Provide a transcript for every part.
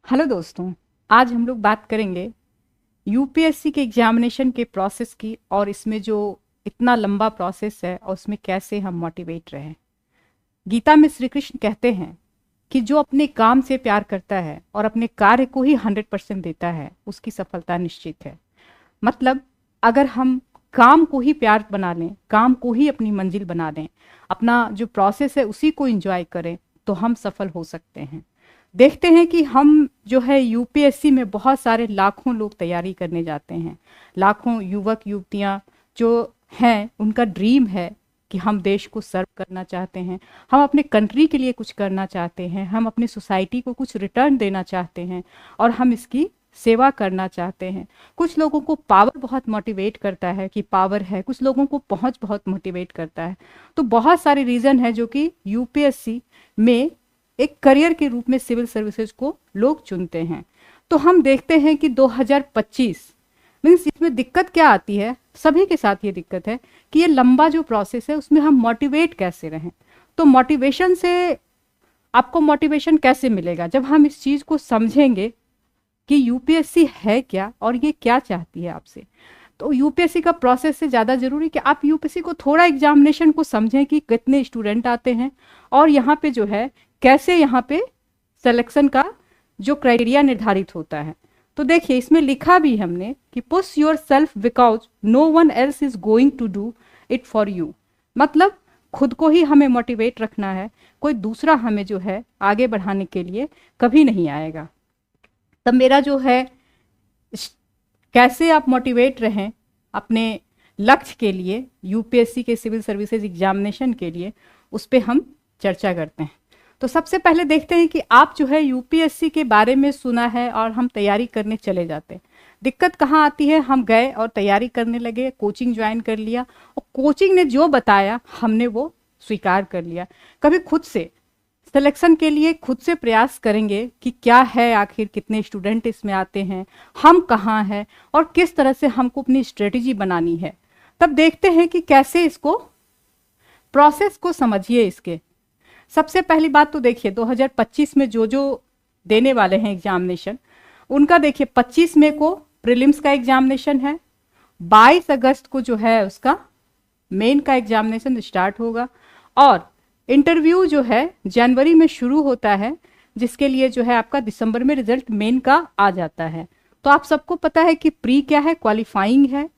Hello दोस्तों। आज हम लोग बात करेंगे यूपीएससी के एग्जामिनेशन के प्रोसेस की और इसमें जो इतना लंबा प्रोसेस है और उसमें कैसे हम मोटिवेट रहें। गीता में श्री कृष्ण कहते हैं कि जो अपने काम से प्यार करता है और अपने कार्य को ही 100% देता है उसकी सफलता निश्चित है। मतलब अगर हम काम को ही प्यार बना लें, काम को ही अपनी मंजिल बना लें, अपना जो प्रोसेस है उसी को एंजॉय करें तो हम सफल हो सकते हैं। देखते हैं कि हम जो है यूपीएससी में बहुत सारे लाखों लोग तैयारी करने जाते हैं। लाखों युवक युवतियां जो हैं उनका ड्रीम है कि हम देश को सर्व करना चाहते हैं, हम अपने कंट्री के लिए कुछ करना चाहते हैं, हम अपनी सोसाइटी को कुछ रिटर्न देना चाहते हैं और हम इसकी सेवा करना चाहते हैं। कुछ लोगों को पावर बहुत मोटिवेट करता है कि पावर है, कुछ लोगों को पहुंच बहुत मोटिवेट करता है। तो बहुत सारे रीज़न है जो कि यूपीएससी में एक करियर के रूप में सिविल सर्विसेज को लोग चुनते हैं। तो हम देखते हैं कि 2025 मीन्स इसमें दिक्कत क्या आती है, सभी के साथ ये दिक्कत है कि ये लंबा जो प्रोसेस है उसमें हम मोटिवेट कैसे रहें। तो मोटिवेशन से आपको मोटिवेशन कैसे मिलेगा जब हम इस चीज़ को समझेंगे कि यूपीएससी है क्या और ये क्या चाहती है आपसे। तो यूपीएससी का प्रोसेस से ज़्यादा ज़रूरी कि आप यूपीएससी को थोड़ा एग्जामिनेशन को समझें कि कितने स्टूडेंट आते हैं और यहाँ पे जो है कैसे यहाँ पे सिलेक्शन का जो क्राइटेरिया निर्धारित होता है। तो देखिए इसमें लिखा भी हमने कि push yourself because no one else is going to do it for you. मतलब खुद को ही हमें मोटिवेट रखना है, कोई दूसरा हमें जो है आगे बढ़ाने के लिए कभी नहीं आएगा। तब मेरा जो है कैसे आप मोटिवेट रहें अपने लक्ष्य के लिए, यूपीएससी के सिविल सर्विसेज एग्जामिनेशन के लिए, उस पर हम चर्चा करते हैं। तो सबसे पहले देखते हैं कि आप जो है यूपीएससी के बारे में सुना है और हम तैयारी करने चले जाते हैं। दिक्कत कहाँ आती है, हम गए और तैयारी करने लगे, कोचिंग ज्वाइन कर लिया और कोचिंग ने जो बताया हमने वो स्वीकार कर लिया। कभी खुद से सिलेक्शन के लिए खुद से प्रयास करेंगे कि क्या है, आखिर कितने स्टूडेंट इसमें आते हैं, हम कहाँ हैं और किस तरह से हमको अपनी स्ट्रेटेजी बनानी है। तब देखते हैं कि कैसे इसको प्रोसेस को समझिए। इसके सबसे पहली बात तो देखिए 2025 में जो जो देने वाले हैं एग्जामिनेशन, उनका देखिए 25 मई को प्रीलिम्स का एग्जामिनेशन है, 22 अगस्त को जो है उसका मेन का एग्जामिनेशन स्टार्ट होगा और इंटरव्यू जो है जनवरी में शुरू होता है, जिसके लिए जो है आपका दिसंबर में रिजल्ट मेन का आ जाता है। तो आप सबको पता है कि प्री क्या है, क्वालिफाइंग है,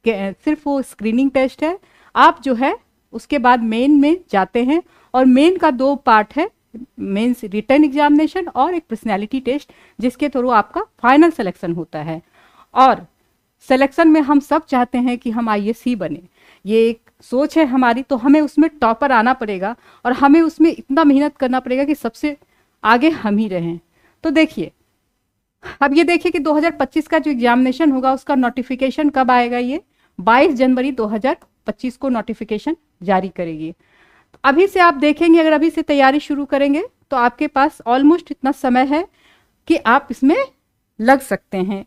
सिर्फ वो स्क्रीनिंग टेस्ट है। आप जो है उसके बाद मेन में जाते हैं और मेन का 2 पार्ट है, मेंस रिटन एग्जामिनेशन और एक पर्सनैलिटी टेस्ट, जिसके थ्रू आपका फाइनल सिलेक्शन होता है। और सिलेक्शन में हम सब चाहते हैं कि हम आईएएस ही बने, ये एक सोच है हमारी। तो हमें उसमें टॉपर आना पड़ेगा और हमें उसमें इतना मेहनत करना पड़ेगा कि सबसे आगे हम ही रहें। तो देखिए अब ये देखिए कि 2025 का जो एग्जामिनेशन होगा उसका नोटिफिकेशन कब आएगा, ये 22 जनवरी 2025 को नोटिफिकेशन जारी करेगी। तो अभी से आप देखेंगे, अगर अभी से तैयारी शुरू करेंगे तो आपके पास ऑलमोस्ट इतना समय है कि आप इसमें लग सकते हैं।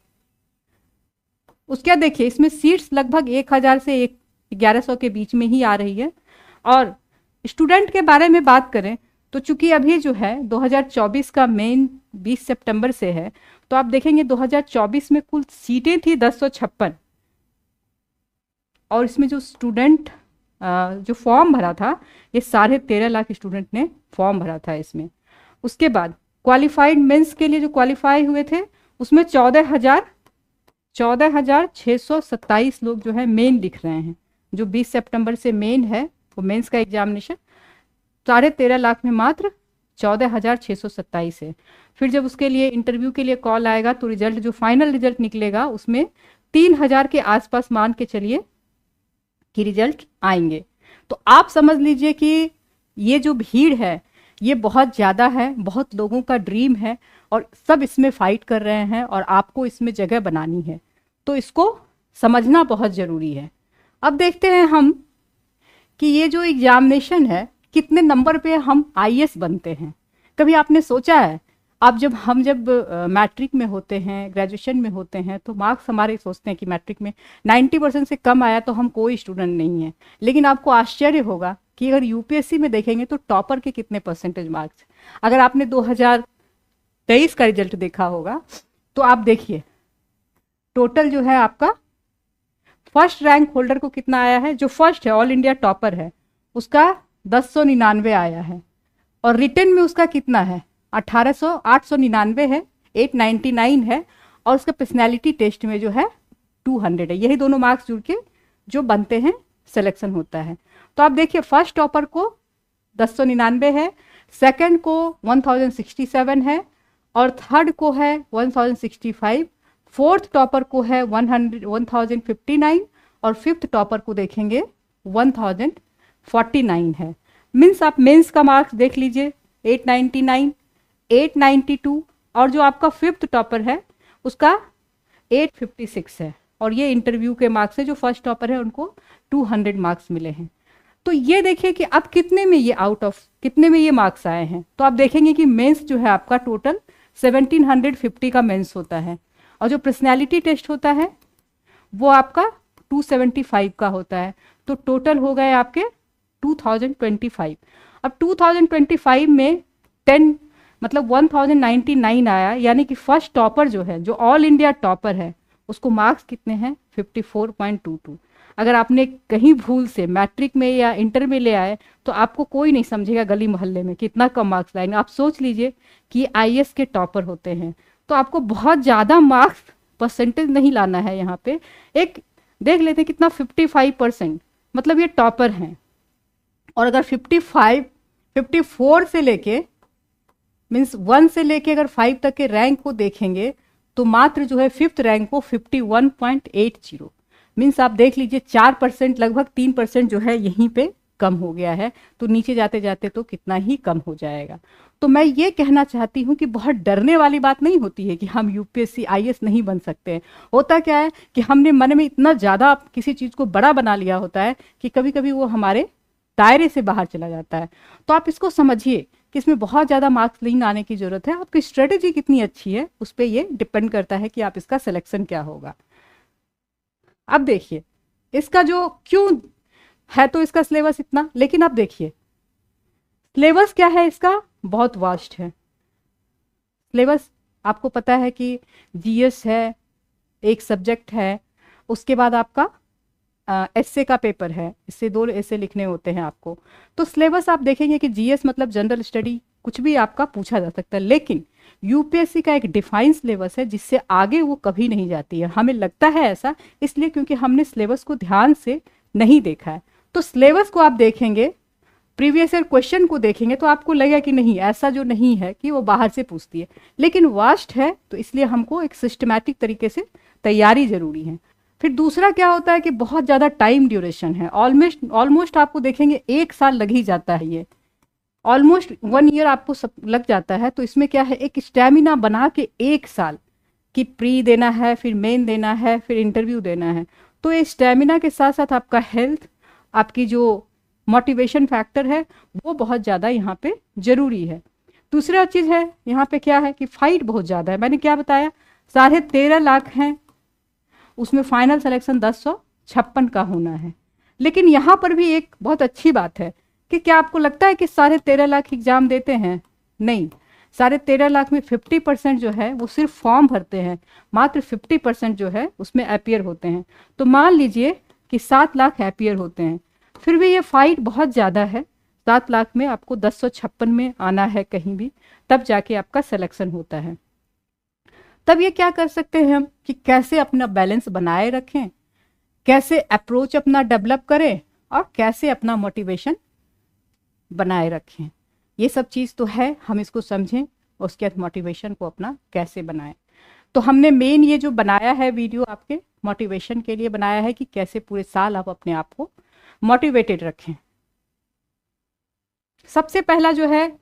उसके बाद देखिए इसमें सीट्स लगभग 1000 से 1100 के बीच में ही आ रही है। और स्टूडेंट के बारे में बात करें तो चूंकि अभी जो है 2024 का मेन 20 सितंबर से है, तो आप देखेंगे 2024 में कुल सीटें थी 1056 और इसमें जो स्टूडेंट जो फॉर्म भरा था ये 13.5 लाख स्टूडेंट ने फॉर्म भरा था इसमें। उसके बाद क्वालिफाइड मेंस के लिए जो क्वालिफाई हुए थे उसमें 14,627 लोग जो है मेन दिख रहे हैं। जो 20 सितंबर से मेन है वो मेंस का एग्जामिनेशन, 13.5 लाख में मात्र 14,627 है। फिर जब उसके लिए इंटरव्यू के लिए कॉल आएगा तो रिजल्ट जो फाइनल रिजल्ट निकलेगा उसमें 3000 के आसपास मान के चलिए कि रिजल्ट आएंगे। तो आप समझ लीजिए कि ये जो भीड़ है ये बहुत ज़्यादा है, बहुत लोगों का ड्रीम है और सब इसमें फाइट कर रहे हैं और आपको इसमें जगह बनानी है। तो इसको समझना बहुत ज़रूरी है। अब देखते हैं हम कि ये जो एग्जामिनेशन है कितने नंबर पे हम आईएएस बनते हैं। कभी आपने सोचा है, आप जब मैट्रिक में होते हैं, ग्रेजुएशन में होते हैं, तो मार्क्स हमारे सोचते हैं कि मैट्रिक में 90% से कम आया तो हम कोई स्टूडेंट नहीं है। लेकिन आपको आश्चर्य होगा कि अगर यूपीएससी में देखेंगे तो टॉपर के कितने परसेंटेज मार्क्स। अगर आपने 2023 का रिजल्ट देखा होगा, तो आप देखिए टोटल जो है आपका फर्स्ट रैंक होल्डर को कितना आया है, जो फर्स्ट है ऑल इंडिया टॉपर है उसका 1099 आया है, और रिटर्न में उसका कितना है 899 है, 899 है, और उसका पर्सनैलिटी टेस्ट में जो है 200 है। यही दोनों मार्क्स जुड़ के जो बनते हैं सिलेक्शन होता है। तो आप देखिए फर्स्ट टॉपर को 1099 है, सेकंड को 1067 है, और थर्ड को है 1065, फोर्थ टॉपर को है 1059, और फिफ्थ टॉपर को देखेंगे 1049 है। मीन्स आप मेंस का मार्क्स देख लीजिए 899, 892, और जो आपका फिफ्थ टॉपर है उसका 856 है, और ये इंटरव्यू के मार्क्स है, जो फर्स्ट टॉपर है उनको 200 मार्क्स मिले हैं। तो ये देखिए कि अब कितने में ये आउट ऑफ कितने में ये मार्क्स आए हैं। तो आप देखेंगे कि मेंस जो है आपका टोटल 1750 का मेंस होता है, और जो पर्सनैलिटी टेस्ट होता है वो आपका 275 का होता है। तो टोटल हो गए आपके 2025। अब 2025 में 10 मतलब 1099 आया, यानी कि फर्स्ट टॉपर जो है, जो ऑल इंडिया टॉपर है, उसको मार्क्स कितने हैं 54.22। अगर आपने कहीं भूल से मैट्रिक में या इंटर में ले आए तो आपको कोई नहीं समझेगा गली मोहल्ले में कितना कम मार्क्स लाएंगे। आप सोच लीजिए कि आईएएस के टॉपर होते हैं, तो आपको बहुत ज़्यादा मार्क्स परसेंटेज नहीं लाना है। यहाँ पे एक देख लेते हैं कितना 55%, मतलब ये टॉपर हैं। और अगर 54 से लेके मीन्स 1 से लेके अगर 5 तक के रैंक को देखेंगे तो मात्र जो है फिफ्थ रैंक को 51.80, मीन्स आप देख लीजिए 4%, लगभग 3% जो है यहीं पे कम हो गया है। तो नीचे जाते जाते तो कितना ही कम हो जाएगा। तो मैं ये कहना चाहती हूँ कि बहुत डरने वाली बात नहीं होती है कि हम यूपीएससी आईएएस नहीं बन सकते हैं। होता क्या है कि हमने मन में इतना ज़्यादा किसी चीज़ को बड़ा बना लिया होता है कि कभी कभी वो हमारे दायरे से बाहर चला जाता है। तो आप इसको समझिए कि इसमें बहुत ज़्यादा मार्क्स नहीं आने की ज़रूरत है। आपकी स्ट्रेटेजी कितनी अच्छी है उस पर ये डिपेंड करता है कि आप इसका सिलेक्शन क्या होगा। अब देखिए इसका जो क्यों है, तो इसका सिलेबस इतना, लेकिन अब देखिए सिलेबस क्या है, इसका बहुत वास्ट है सिलेबस। आपको पता है कि जीएस है, एक सब्जेक्ट है, उसके बाद आपका एसए का पेपर है, इससे 2 एसए लिखने होते हैं आपको। तो सिलेबस आप देखेंगे कि जीएस मतलब जनरल स्टडी, कुछ भी आपका पूछा जा सकता है, लेकिन यूपीएससी का एक डिफाइन सिलेबस है जिससे आगे वो कभी नहीं जाती है। हमें लगता है ऐसा इसलिए क्योंकि हमने सिलेबस को ध्यान से नहीं देखा है। तो सिलेबस को आप देखेंगे, प्रीवियस ईयर क्वेश्चन को देखेंगे तो आपको लगेगा कि नहीं, ऐसा जो नहीं है कि वो बाहर से पूछती है, लेकिन वास्ट है, तो इसलिए हमको एक सिस्टमैटिक तरीके से तैयारी जरूरी है। फिर दूसरा क्या होता है कि बहुत ज़्यादा टाइम ड्यूरेशन है, ऑलमोस्ट आपको देखेंगे 1 साल लग ही जाता है, ये ऑलमोस्ट 1 ईयर आपको सब लग जाता है। तो इसमें क्या है, एक स्टेमिना बना के 1 साल की प्री देना है, फिर मेन देना है, फिर इंटरव्यू देना है। तो ये स्टेमिना के साथ साथ आपका हेल्थ, आपकी जो मोटिवेशन फैक्टर है वो बहुत ज़्यादा यहाँ पे ज़रूरी है। दूसरा चीज़ है यहाँ पे क्या है कि फाइट बहुत ज़्यादा है। मैंने क्या बताया, 13.5 लाख हैं, उसमें फाइनल सिलेक्शन 1056 का होना है। लेकिन यहाँ पर भी एक बहुत अच्छी बात है कि क्या आपको लगता है कि 13.5 लाख एग्जाम देते हैं? नहीं, 13.5 लाख में 50% जो है वो सिर्फ फॉर्म भरते हैं, मात्र 50% जो है उसमें अपीयर होते हैं। तो मान लीजिए कि 7 लाख अपीयर होते हैं, फिर भी ये फाइट बहुत ज़्यादा है। 7 लाख में आपको 1056 में आना है कहीं भी, तब जाके आपका सिलेक्शन होता है। तब ये क्या कर सकते हैं हम कि कैसे अपना बैलेंस बनाए रखें, कैसे अप्रोच अपना डेवलप करें, और कैसे अपना मोटिवेशन बनाए रखें। ये सब चीज़ तो है, हम इसको समझें और उसके बाद मोटिवेशन को अपना कैसे बनाएं। तो हमने मेन ये जो बनाया है वीडियो आपके मोटिवेशन के लिए बनाया है कि कैसे पूरे साल आप अपने आप को मोटिवेटेड रखें। सबसे पहला जो है,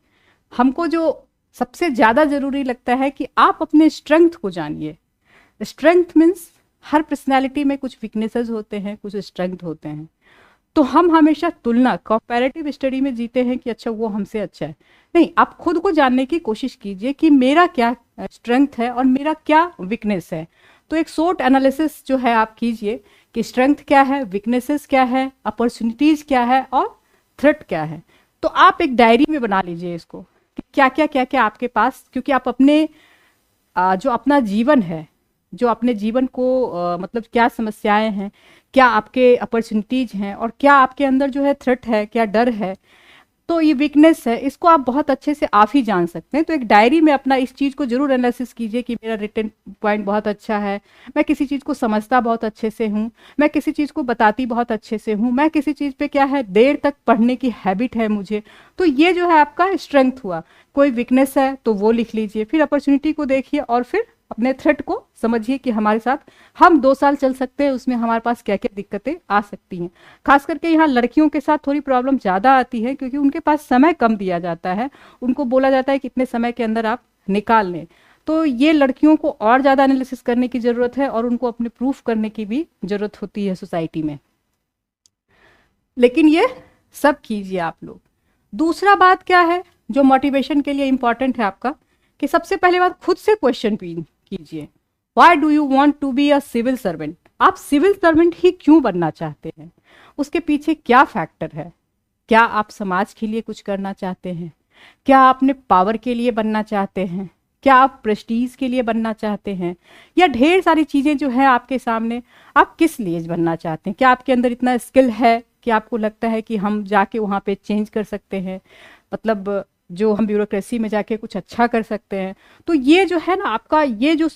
हमको जो सबसे ज़्यादा ज़रूरी लगता है कि आप अपने स्ट्रेंथ को जानिए। स्ट्रेंथ मीन्स हर पर्सनैलिटी में कुछ वीकनेसेस होते हैं, कुछ स्ट्रेंथ होते हैं। तो हम हमेशा तुलना कंपैरेटिव स्टडी में जीते हैं कि अच्छा वो हमसे अच्छा है। नहीं, आप खुद को जानने की कोशिश कीजिए कि मेरा क्या स्ट्रेंथ है और मेरा क्या वीकनेस है। तो एक शॉर्ट एनालिसिस जो है आप कीजिए कि स्ट्रेंथ क्या है, वीकनेसेस क्या है, अपॉर्चुनिटीज़ क्या है और थ्रेट क्या है। तो आप एक डायरी में बना लीजिए इसको कि क्या क्या आपके पास, क्योंकि आप अपने जो अपना जीवन है, जो अपने जीवन को मतलब क्या समस्याएं हैं, क्या आपके अपॉर्चुनिटीज हैं, और क्या आपके अंदर जो है थ्रेट है, क्या डर है, तो ये वीकनेस है, इसको आप बहुत अच्छे से आप ही जान सकते हैं। तो एक डायरी में अपना इस चीज़ को जरूर एनालिसिस कीजिए कि मेरा रिटन पॉइंट बहुत अच्छा है, मैं किसी चीज़ को समझता बहुत अच्छे से हूँ, मैं किसी चीज़ को बताती बहुत अच्छे से हूँ, मैं किसी चीज़ पे क्या है देर तक पढ़ने की हैबिट है मुझे। तो ये जो है आपका स्ट्रेंथ हुआ। कोई वीकनेस है तो वो लिख लीजिए, फिर अपॉर्चुनिटी को देखिए, और फिर अपने थ्रेट को समझिए कि हमारे साथ हम 2 साल चल सकते हैं, उसमें हमारे पास क्या क्या दिक्कतें आ सकती हैं। खास करके यहाँ लड़कियों के साथ थोड़ी प्रॉब्लम ज़्यादा आती है, क्योंकि उनके पास समय कम दिया जाता है, उनको बोला जाता है कि इतने समय के अंदर आप निकाल लें। तो ये लड़कियों को और ज़्यादा एनालिसिस करने की ज़रूरत है, और उनको अपने प्रूफ करने की भी ज़रूरत होती है सोसाइटी में। लेकिन ये सब कीजिए आप लोग। दूसरा बात क्या है जो मोटिवेशन के लिए इंपॉर्टेंट है आपका, कि सबसे पहले बात खुद से क्वेश्चन कीजिए, why do you want to be a civil servant. आप सिविल सर्वेंट ही क्यों बनना चाहते हैं, उसके पीछे क्या फैक्टर है। क्या आप समाज के लिए कुछ करना चाहते हैं, क्या आप अपने पावर के लिए बनना चाहते हैं, क्या आप प्रेस्टीज के लिए बनना चाहते हैं, या ढेर सारी चीज़ें जो है आपके सामने, आप किस लिए बनना चाहते हैं। क्या आपके अंदर इतना स्किल है कि आपको लगता है कि हम जाके वहाँ पे चेंज कर सकते हैं, मतलब जो हम ब्यूरोक्रेसी में जाके कुछ अच्छा कर सकते हैं। तो ये जो है ना आपका, ये जो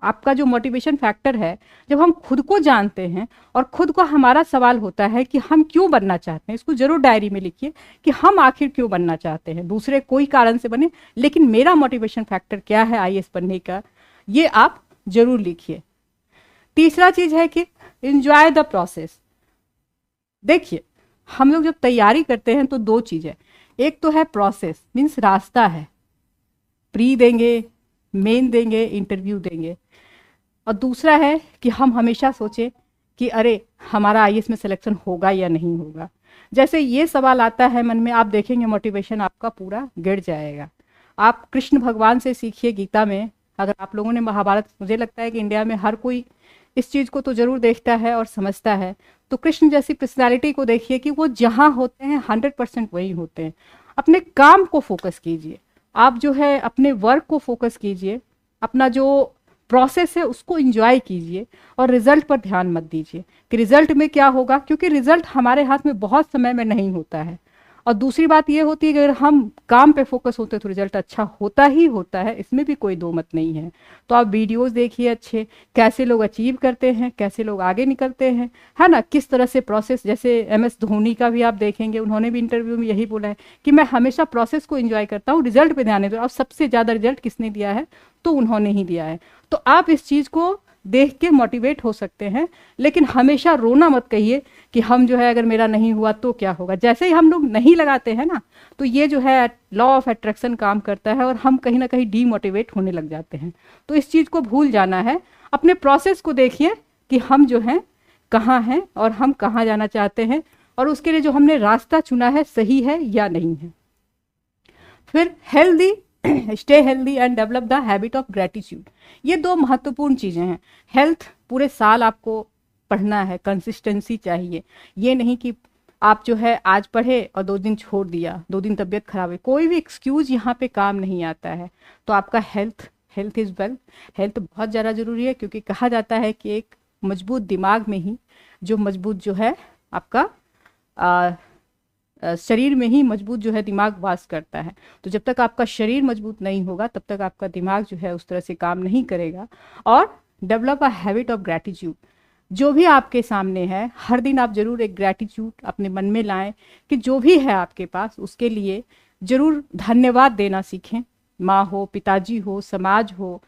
आपका जो मोटिवेशन फैक्टर है, जब हम खुद को जानते हैं और खुद को हमारा सवाल होता है कि हम क्यों बनना चाहते हैं, इसको जरूर डायरी में लिखिए कि हम आखिर क्यों बनना चाहते हैं। दूसरे कोई कारण से बने, लेकिन मेरा मोटिवेशन फैक्टर क्या है आईएएस बनने का, ये आप जरूर लिखिए। तीसरा चीज है कि एंजॉय द प्रोसेस। देखिए, हम लोग जब तैयारी करते हैं तो 2 चीज़ है, एक तो है प्रोसेस, मीन्स रास्ता है, प्री देंगे, मेन देंगे, इंटरव्यू देंगे, और दूसरा है कि हम हमेशा सोचें कि अरे हमारा आईएएस में सिलेक्शन होगा या नहीं होगा। जैसे ये सवाल आता है मन में, आप देखेंगे मोटिवेशन आपका पूरा गिर जाएगा। आप कृष्ण भगवान से सीखिए गीता में। अगर आप लोगों ने महाभारत, मुझे लगता है कि इंडिया में हर कोई इस चीज़ को तो जरूर देखता है और समझता है। तो कृष्ण जैसी पर्सनालिटी को देखिए कि वो जहाँ होते हैं 100% वही होते हैं। अपने काम को फोकस कीजिए, आप जो है अपने वर्क को फोकस कीजिए, अपना जो प्रोसेस है उसको एंजॉय कीजिए, और रिजल्ट पर ध्यान मत दीजिए कि रिजल्ट में क्या होगा, क्योंकि रिजल्ट हमारे हाथ में बहुत समय में नहीं होता है। और दूसरी बात ये होती है कि अगर हम काम पे फोकस होते हैं तो रिजल्ट अच्छा होता ही होता है, इसमें भी कोई दो मत नहीं है। तो आप वीडियोस देखिए अच्छे, कैसे लोग अचीव करते हैं, कैसे लोग आगे निकलते हैं, है ना, किस तरह से प्रोसेस। जैसे एमएस धोनी का भी आप देखेंगे, उन्होंने भी इंटरव्यू में यही बोला है कि मैं हमेशा प्रोसेस को एंजॉय करता हूँ, रिजल्ट पे ध्यान नहीं दो। अब सबसे ज़्यादा रिजल्ट किसने दिया है, तो उन्होंने ही दिया है। तो आप इस चीज़ को देख के मोटिवेट हो सकते हैं, लेकिन हमेशा रोना मत कहिए कि हम जो है अगर मेरा नहीं हुआ तो क्या होगा। जैसे ही हम लोग नहीं लगाते हैं ना, तो ये जो है लॉ ऑफ अट्रैक्शन काम करता है, और हम कहीं ना कहीं डीमोटिवेट होने लग जाते हैं। तो इस चीज़ को भूल जाना है, अपने प्रोसेस को देखिए कि हम जो हैं कहाँ हैं और हम कहाँ जाना चाहते हैं, और उसके लिए जो हमने रास्ता चुना है सही है या नहीं है। फिर healthy, stay healthy and develop the habit of gratitude. ये 2 महत्वपूर्ण चीज़ें हैं। हेल्थ, पूरे साल आपको पढ़ना है, कंसिस्टेंसी चाहिए। ये नहीं कि आप जो है आज पढ़े और 2 दिन छोड़ दिया, 2 दिन तबीयत खराब है, कोई भी एक्सक्यूज यहाँ पे काम नहीं आता है। तो आपका हेल्थ इज़ वेल्थ। हेल्थ बहुत ज़्यादा ज़रूरी है, क्योंकि कहा जाता है कि एक मजबूत दिमाग में ही जो मजबूत जो है आपका शरीर में ही मजबूत जो है दिमाग वास करता है। तो जब तक आपका शरीर मजबूत नहीं होगा तब तक आपका दिमाग जो है उस तरह से काम नहीं करेगा। और develop a habit of gratitude. जो भी आपके सामने है, हर दिन आप जरूर एक ग्रैटिट्यूड अपने मन में लाएं कि जो भी है आपके पास उसके लिए जरूर धन्यवाद देना सीखें। माँ हो, पिताजी हो, समाज हो,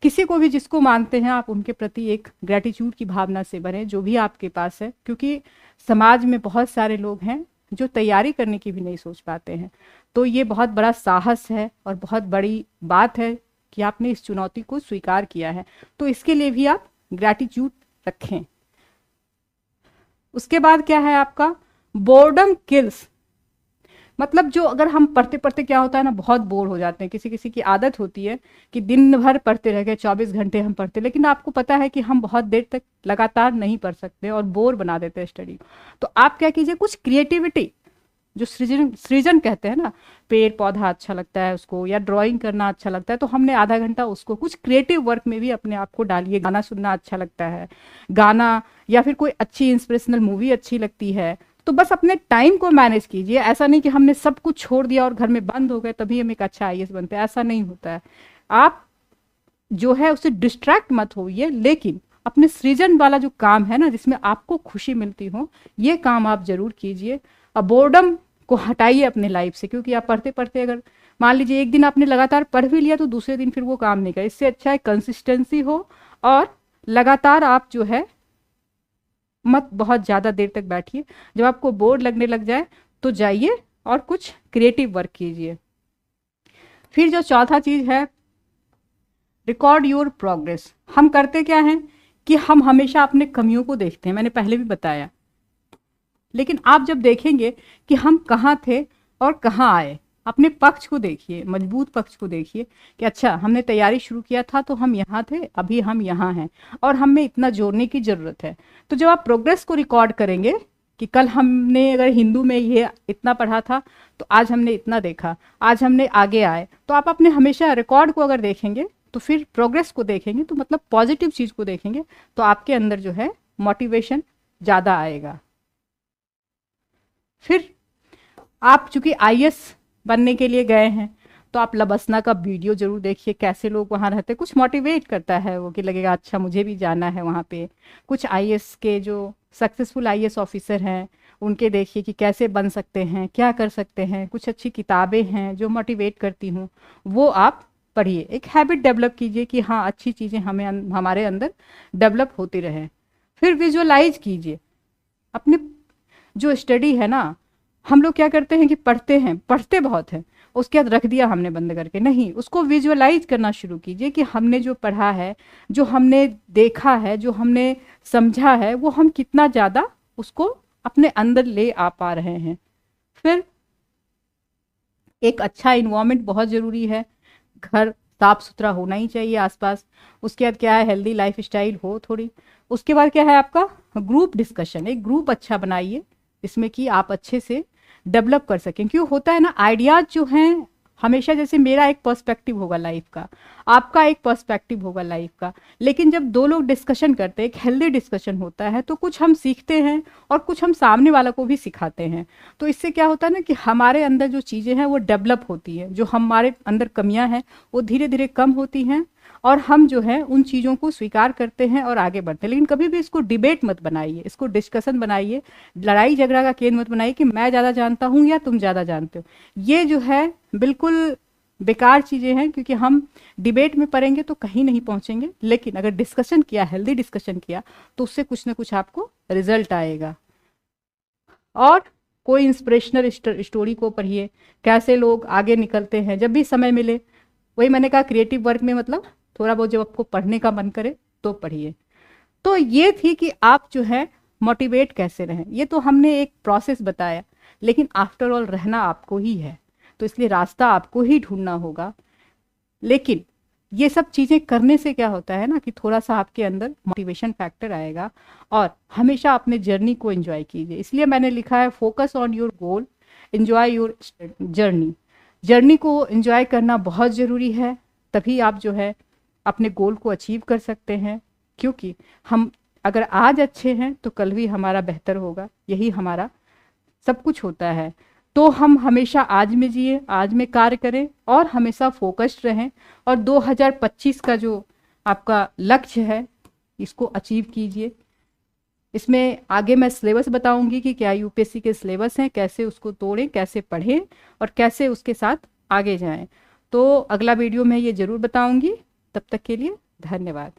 किसी को भी जिसको मानते हैं आप, उनके प्रति एक ग्रैटिट्यूड की भावना से भरें जो भी आपके पास है। क्योंकि समाज में बहुत सारे लोग हैं जो तैयारी करने की भी नहीं सोच पाते हैं। तो ये बहुत बड़ा साहस है और बहुत बड़ी बात है कि आपने इस चुनौती को स्वीकार किया है। तो इसके लिए भी आप ग्रैटिट्यूड रखें। उसके बाद क्या है आपका, बोर्डम किल्स। मतलब जो अगर हम पढ़ते पढ़ते क्या होता है ना, बहुत बोर हो जाते हैं। किसी किसी की आदत होती है कि दिन भर पढ़ते रह गए, 24 घंटे हम पढ़ते, लेकिन आपको पता है कि हम बहुत देर तक लगातार नहीं पढ़ सकते और बोर बना देते हैं स्टडी। तो आप क्या कीजिए, कुछ क्रिएटिविटी, जो सृजन सृजन कहते हैं ना, पेड़ पौधा अच्छा लगता है उसको, या ड्राइंग करना अच्छा लगता है, तो हमने आधा घंटा उसको कुछ क्रिएटिव वर्क में भी अपने आप को डालिए। गाना सुनना अच्छा लगता है, गाना, या फिर कोई अच्छी इंस्पिरेशनल मूवी अच्छी लगती है, तो बस अपने टाइम को मैनेज कीजिए। ऐसा नहीं कि हमने सब कुछ छोड़ दिया और घर में बंद हो गए तभी हम एक अच्छा आईएएस बनते हैं, ऐसा नहीं होता है। आप जो है उससे डिस्ट्रैक्ट मत होइए, लेकिन अपने सृजन वाला जो काम है ना, जिसमें आपको खुशी मिलती हो, ये काम आप जरूर कीजिए। अब बोर्डम को हटाइए अपने लाइफ से, क्योंकि आप पढ़ते पढ़ते अगर मान लीजिए एक दिन आपने लगातार पढ़ भी लिया तो दूसरे दिन फिर वो काम नहीं करे। इससे अच्छा है कंसिस्टेंसी हो और लगातार आप जो है मत बहुत ज़्यादा देर तक बैठिए। जब आपको बोर लगने लग जाए तो जाइए और कुछ क्रिएटिव वर्क कीजिए। फिर जो चौथा चीज़ है, रिकॉर्ड योर प्रोग्रेस। हम करते क्या हैं कि हम हमेशा अपने कमियों को देखते हैं, मैंने पहले भी बताया, लेकिन आप जब देखेंगे कि हम कहाँ थे और कहाँ आए, अपने पक्ष को देखिए, मजबूत पक्ष को देखिए कि अच्छा हमने तैयारी शुरू किया था तो हम यहाँ थे, अभी हम यहाँ हैं और हमें इतना जोड़ने की ज़रूरत है। तो जब आप प्रोग्रेस को रिकॉर्ड करेंगे कि कल हमने अगर हिंदू में ये इतना पढ़ा था तो आज हमने इतना देखा, आज हमने आगे आए, तो आप अपने हमेशा रिकॉर्ड को अगर देखेंगे तो फिर प्रोग्रेस को देखेंगे, तो मतलब पॉजिटिव चीज़ को देखेंगे, तो आपके अंदर जो है मोटिवेशन ज़्यादा आएगा। फिर आप चूंकि आईएएस बनने के लिए गए हैं तो आप लबसना का वीडियो जरूर देखिए, कैसे लोग वहाँ रहते हैं, कुछ मोटिवेट करता है वो कि लगेगा अच्छा मुझे भी जाना है वहाँ पे। कुछ आईएएस के जो सक्सेसफुल आईएएस ऑफिसर हैं उनके देखिए कि कैसे बन सकते हैं, क्या कर सकते हैं। कुछ अच्छी किताबें हैं जो मोटिवेट करती हूँ, वो आप पढ़िए। एक हैबिट डेवलप कीजिए कि हाँ अच्छी चीज़ें हमें हमारे अंदर डेवलप होती रहें। फिर विजुअलाइज कीजिए अपने जो स्टडी है ना। हम लोग क्या करते हैं कि पढ़ते हैं, पढ़ते बहुत हैं, उसके बाद रख दिया हमने बंद करके, नहीं, उसको विजुअलाइज करना शुरू कीजिए कि हमने जो पढ़ा है, जो हमने देखा है, जो हमने समझा है, वो हम कितना ज़्यादा उसको अपने अंदर ले आ पा रहे हैं। फिर एक अच्छा इन्वायरमेंट बहुत ज़रूरी है, घर साफ सुथरा होना ही चाहिए आसपास। उसके बाद क्या है, हेल्दी लाइफ स्टाइल हो थोड़ी। उसके बाद क्या है आपका ग्रुप डिस्कशन, एक ग्रुप अच्छा बनाइए इसमें कि आप अच्छे से डेवलप कर सकें। क्यों होता है ना, आइडियाज जो हैं हमेशा, जैसे मेरा एक पर्सपेक्टिव होगा लाइफ का, आपका एक पर्सपेक्टिव होगा लाइफ का, लेकिन जब दो लोग डिस्कशन करते हैं, एक हेल्दी डिस्कशन होता है, तो कुछ हम सीखते हैं और कुछ हम सामने वाला को भी सिखाते हैं। तो इससे क्या होता है ना कि हमारे अंदर जो चीज़ें हैं वो डेवलप होती हैं, जो हमारे अंदर कमियां हैं वो धीरे धीरे कम होती हैं और हम जो है उन चीज़ों को स्वीकार करते हैं और आगे बढ़ते हैं। लेकिन कभी भी इसको डिबेट मत बनाइए, इसको डिस्कशन बनाइए, लड़ाई झगड़ा का केंद्र मत बनाइए कि मैं ज़्यादा जानता हूँ या तुम ज़्यादा जानते हो। ये जो है बिल्कुल बेकार चीज़ें हैं, क्योंकि हम डिबेट में पढ़ेंगे तो कहीं नहीं पहुँचेंगे, लेकिन अगर डिस्कशन किया, हेल्दी डिस्कशन किया, तो उससे कुछ ना कुछ आपको रिजल्ट आएगा। और कोई इंस्पिरेशनल स्टोरी को पढ़िए, कैसे लोग आगे निकलते हैं जब भी समय मिले। वही मैंने कहा क्रिएटिव वर्क में मतलब थोड़ा बहुत जब आपको पढ़ने का मन करे तो पढ़िए। तो ये थी कि आप जो है मोटिवेट कैसे रहें। ये तो हमने एक प्रोसेस बताया, लेकिन आफ्टर ऑल रहना आपको ही है, तो इसलिए रास्ता आपको ही ढूंढना होगा। लेकिन ये सब चीज़ें करने से क्या होता है ना कि थोड़ा सा आपके अंदर मोटिवेशन फैक्टर आएगा और हमेशा अपने जर्नी को एंजॉय कीजिए। इसलिए मैंने लिखा है focus on your goal, enjoy your journey. Journey को एंजॉय करना बहुत ज़रूरी है, तभी आप जो है अपने गोल को अचीव कर सकते हैं। क्योंकि हम अगर आज अच्छे हैं तो कल भी हमारा बेहतर होगा, यही हमारा सब कुछ होता है। तो हम हमेशा आज में जिए, आज में कार्य करें और हमेशा फोकस्ड रहें और 2025 का जो आपका लक्ष्य है इसको अचीव कीजिए। इसमें आगे मैं सिलेबस बताऊंगी कि क्या यूपीएससी के सिलेबस हैं, कैसे उसको तोड़ें, कैसे पढ़ें और कैसे उसके साथ आगे जाएं। तो अगला वीडियो में ये ज़रूर बताऊंगी। तब तक के लिए धन्यवाद।